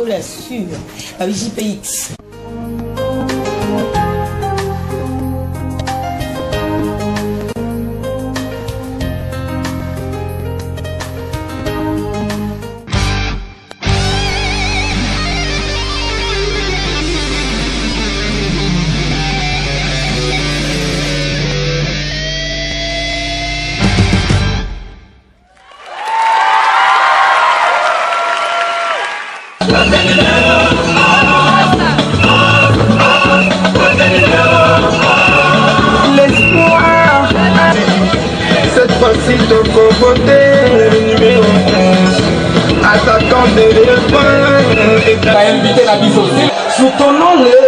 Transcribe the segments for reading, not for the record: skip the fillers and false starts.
Solo assure, avec JPX. L'espoir, cette fois-ci de compoter le numéro 11, attaquant de l'épreuve. T'as invité la mise aussi. Soutenons-le.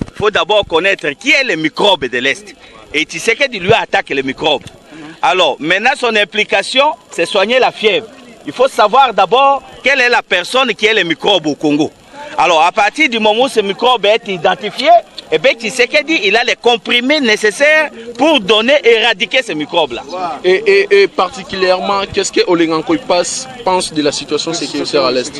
Il faut d'abord connaître qui est le microbe de l'Est. Et Tshisekedi lui attaque le microbe. Alors, maintenant, son implication, c'est soigner la fièvre. Il faut savoir d'abord quelle est la personne qui est le microbe au Congo. Alors, à partir du moment où ce microbe est identifié, eh bien, Tshisekedi, il a les comprimés nécessaires pour donner, éradiquer ce microbe-là. Et particulièrement, qu'est-ce que Olengankoy pense de la situation sécuritaire à l'Est?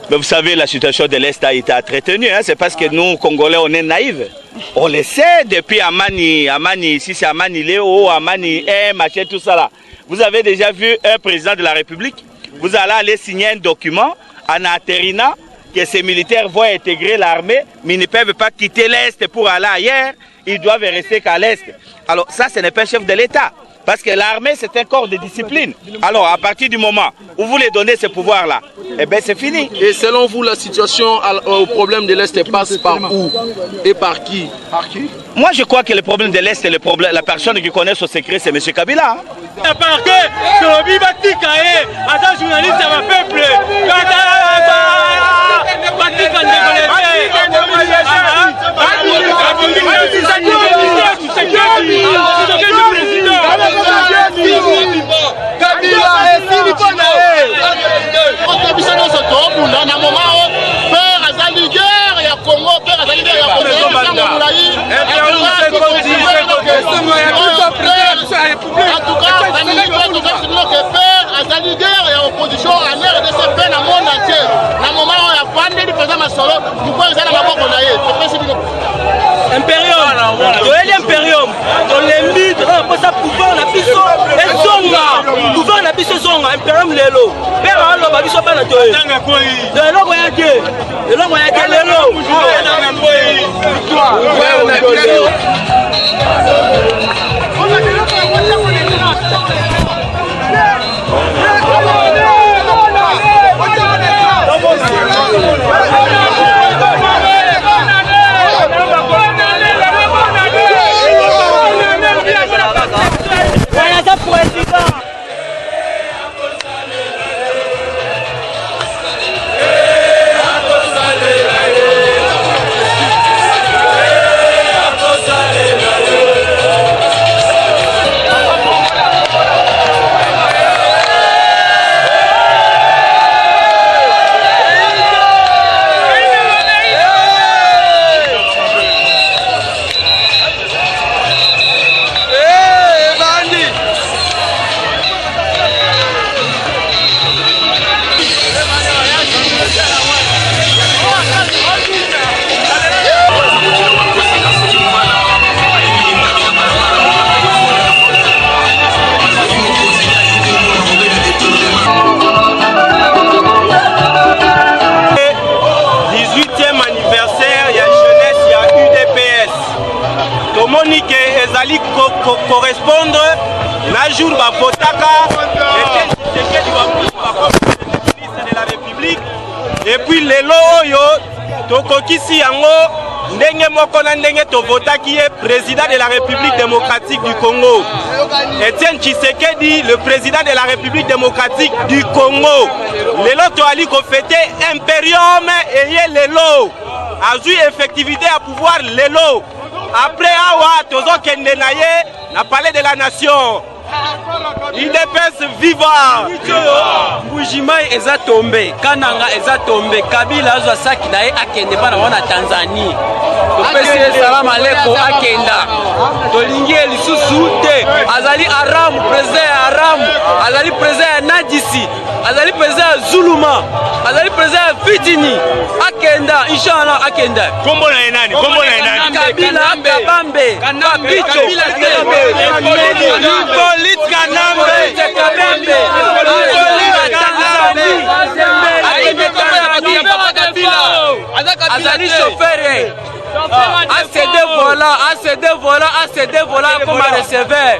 Mais vous savez, la situation de l'Est a été entretenue. Hein? C'est parce que nous, Congolais, on est naïfs. On le sait depuis Amani, ici c'est Amani Léo, Amani machin, tout ça là. Vous avez déjà vu un président de la République, vous allez aller signer un document en atterrinant que ces militaires vont intégrer l'armée, mais ils ne peuvent pas quitter l'Est pour aller ailleurs, ils doivent rester qu'à l'Est. Alors ça, ce n'est pas un chef de l'État, parce que l'armée, c'est un corps de discipline. Alors, à partir du moment où vous les donnez ce pouvoir-là, eh bien, c'est fini. Et selon vous, la situation au problème de l'Est passe par où et par qui? Moi, je crois que le problème de l'Est, la personne qui connaît son secret, c'est M. Kabila. Parce que journaliste à ma peuple. Imperium, on les mit pour ça pouvoir la biso et zonga, pouvoir la biso zonga, Imperium lelo. Père alors ba biso pas na toi. De l'homme voyage, de l'homme voyage lelo. ezali correspondre na jour bavotaka Etienne Tshisekedi ministre de la République. Et puis lelo oyo tokokisi yango ndenge moko na ndenge tovotaki ye président de la République démocratique du Congo. Etienne Tshisekedi, le président de la République démocratique du Congo. Lelo toali ko fêter impérium et ye lelo a eu effectivité à pouvoir lelo. Après awa tozo kende na ye na palais de la nation. IDPS viva. Mbujimai eza tombé, Kananga eza tombé, Kabila azwa saki na ye akende bana wana Tanzanie. Topesi salam aleko akenda. Tolingi lisusu te. Azali Aram, président Aram, azali président Nadisi, azali président Zuluma, azali président Fitini. Akenda, inshallah akenda. Kombo na enani, kombo na enani. Kabila Kabambe, Kabicho, Polit Kanambe, azali chauffeur ACD vola comme receveur,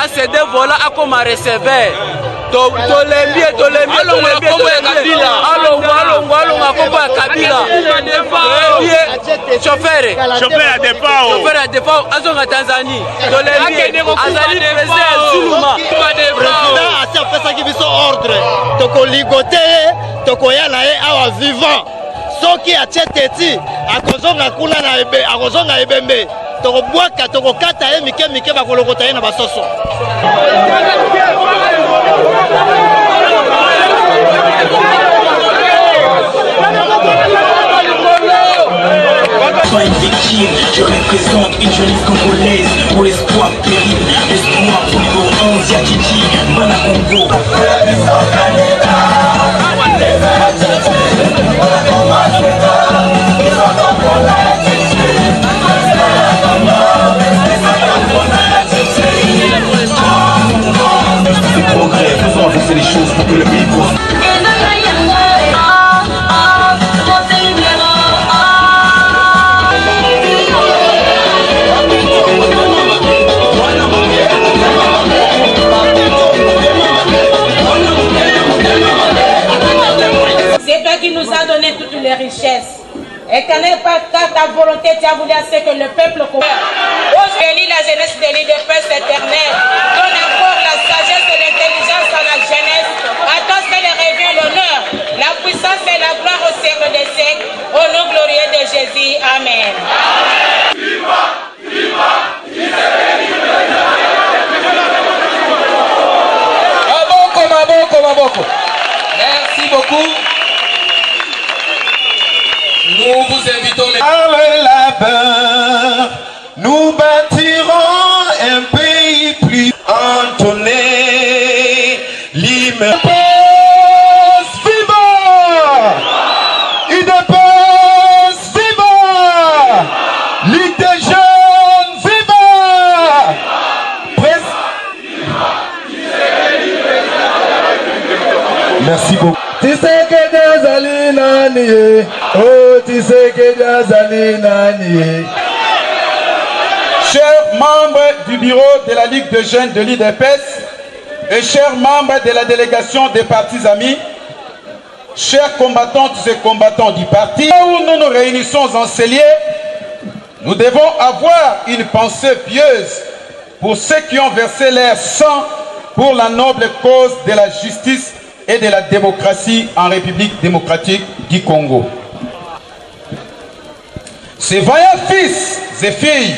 ACD vola comme receveur. Tolembi alonga kombo ya Kabila. Chauffeur à départ azonga Tanzanie. Tolembi azali président Zuluma. Président ati apesaki biso ordre tokoligote ye tokoya na ye awa vivant soki atie teti akozonga kuna na akozonga ebembe tokobwaka tokokata ye mike mike bakolokota ye na basoso. Pas une victime, je représente une jeunesse congolaise pour l'espoir péril, l'espoir pour niveau 11, Yatiti, Mana Congo. C'est progrès, faisons avancer les choses pour que le pays prospère. C'est toi qui nous as donné toutes les richesses. Éternel, par ta volonté, tu as voulu assez que le peuple comprenne. Aujourd'hui, la jeunesse de l'IDPS éternelle. Donne encore la sagesse et l'intelligence à la jeunesse. À toi seul revient l'honneur, la puissance et la gloire au siècle des siècles. Au nom glorieux de Jésus. Amen. Maboko. Merci beaucoup. Nous vous invitons Par le labeur, nous bâtirons un pays plus entonné. L'IDPS viva! IDPS viva! Ligue des jeunes viva! Merci beaucoup. Tu sais que Jazali Nani, oh tu sais que Jazali Nani. Chers membres du bureau de la Ligue de jeunes de l'IDPS et chers membres de la délégation des partis amis, chers combattantes et combattants du parti, où nous nous réunissons en Célier, nous devons avoir une pensée pieuse pour ceux qui ont versé leur sang pour la noble cause de la justice et de la démocratie en République démocratique du Congo. Ces vaillants fils et filles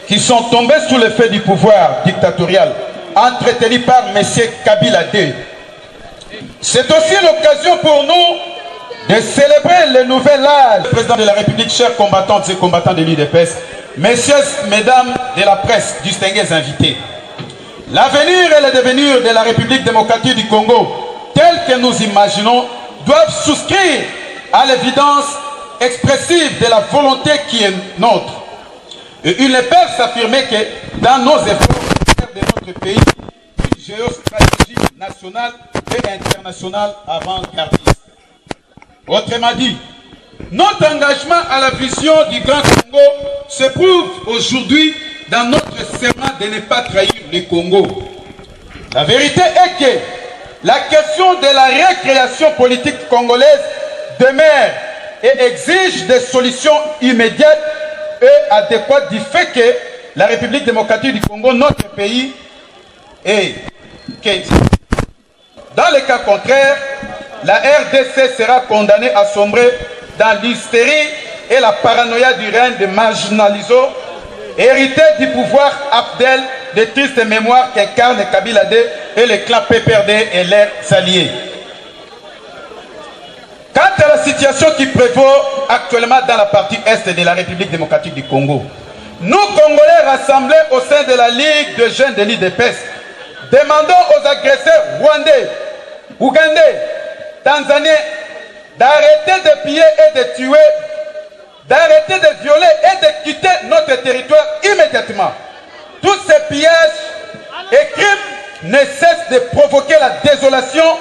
qui sont tombés sous le feu du pouvoir dictatorial entretenu par M. Kabila II. C'est aussi l'occasion pour nous de célébrer le nouvel âge. Le président de la République, chers combattantes et combattants de l'UDPS, messieurs, mesdames de la presse, distingués invités. L'avenir et le devenir de la République démocratique du Congo, tel que nous imaginons, doivent souscrire à l'évidence expressive de la volonté qui est nôtre. Et ils ne peuvent s'affirmer que dans nos efforts de notre pays, une géostratégie nationale et internationale avant-gardiste. Autrement dit, notre engagement à la vision du Grand Congo se prouve aujourd'hui dans notre serment de ne pas trahir le Congo. La vérité est que la question de la récréation politique congolaise demeure et exige des solutions immédiates et adéquates du fait que la République démocratique du Congo, notre pays, est que dans le cas contraire, la RDC sera condamnée à sombrer dans l'hystérie et la paranoïa du règne de marginalisés, hérité du pouvoir Abdel, de tristes mémoires qu'incarne Kabila D et le clan PPRD et leurs alliés. Quant à la situation qui prévaut actuellement dans la partie est de la République démocratique du Congo, nous, Congolais rassemblés au sein de la Ligue de jeunes de l'IDPS, demandons aux agresseurs rwandais, ougandais, tanzaniens d'arrêter de piller et de tuer, d'arrêter de violer et de quitter notre territoire immédiatement. Tous ces pillages et crimes ne cessent de provoquer la désolation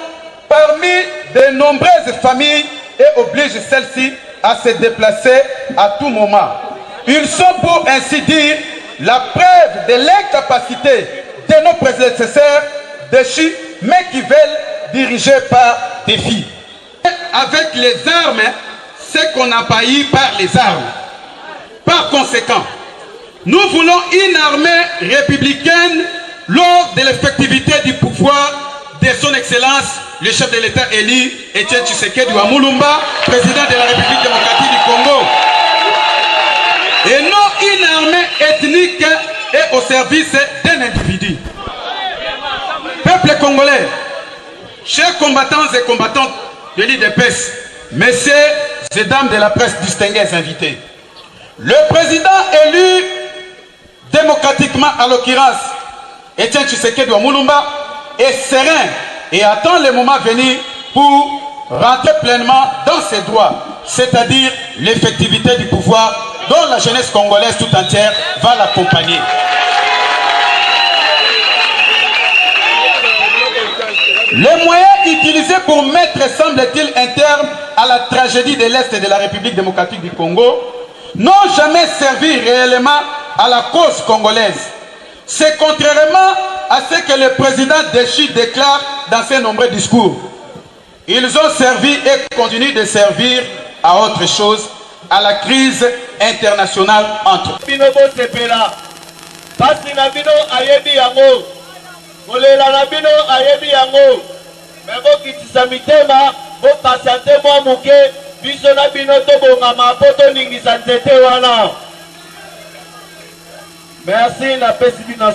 parmi de nombreuses familles et obligent celles-ci à se déplacer à tout moment. Ils sont pour ainsi dire la preuve de l'incapacité de nos prédécesseurs déchus, mais qui veulent diriger par des filles. Avec les armes, ce qu'on a payé par les armes. Par conséquent, nous voulons une armée républicaine lors de l'effectivité du pouvoir de son Excellence, le chef de l'État élu, Etienne Tshisekedi Wamulumba, président de la République démocratique du Congo. Et non une armée ethnique et au service d'un individu. Peuple congolais, chers combattants et combattantes de l'IDPS, messieurs et dames de la presse distingués invités, le président élu démocratiquement, à l'occurrence Etienne Tshisekedi Wamulumba, est serein et attend le moment venu pour rentrer pleinement dans ses droits, c'est-à-dire l'effectivité du pouvoir dont la jeunesse congolaise tout entière va l'accompagner. Les moyens utilisés pour mettre, semble-t-il, un terme à la tragédie de l'Est de la République démocratique du Congo n'ont jamais servi réellement à la cause congolaise. C'est contrairement à ce que le président déchu déclare dans ses nombreux discours. Ils ont servi et continuent de servir à autre chose, à la crise internationale entre merci na pesi bino.